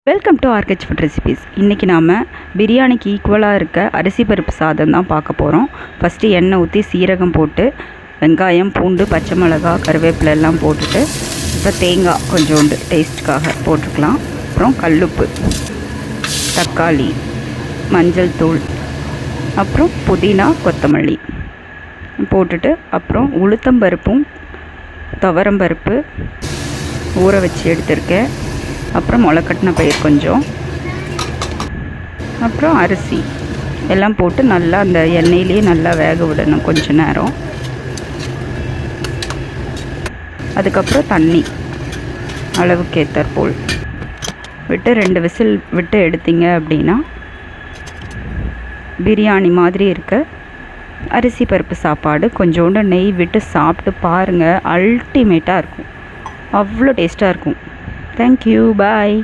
Welcome to ஆர்கெச் food recipes. இன்றைக்கி நாம் பிரியாணிக்கு ஈக்குவலாக இருக்க அரிசி பருப்பு சாதம் தான் பார்க்க போகிறோம். ஃபஸ்ட்டு எண்ணெய் ஊற்றி சீரகம் போட்டு வெங்காயம், பூண்டு, பச்சை மிளகா, கருவேப்பிலை எல்லாம் போட்டுட்டு அப்புறம் தேங்காய் கொஞ்சோண்டு டேஸ்ட்டுக்காக போட்டுக்கலாம். அப்புறம் கல்லுப்பு, தக்காளி, மஞ்சள் தூள், அப்புறம் புதினா, கொத்தமல்லி போட்டுட்டு அப்புறம் உளுத்தம்பருப்பும் துவரம்பருப்பு ஊற வச்சு எடுத்திருக்கேன். அப்புறம் முளைக்கட்டின பயிர் கொஞ்சம், அப்புறம் அரிசி எல்லாம் போட்டு நல்லா அந்த எண்ணெயிலேயே நல்லா வேக விடணும் கொஞ்ச நேரம். அதுக்கப்புறம் தண்ணி அளவுக்கு ஏற்றப்போல் விட்டு 2 விசில் விட்டு எடுத்தீங்க அப்படின்னா பிரியாணி மாதிரி இருக்க அரிசி பருப்பு சாப்பாடு கொஞ்சோண்டு நெய் விட்டு சாப்பிட்டு பாருங்கள். அல்டிமேட்டாக இருக்கும், அவ்வளோ டேஸ்ட்டாக இருக்கும். தேங்க்யூ, பாய்.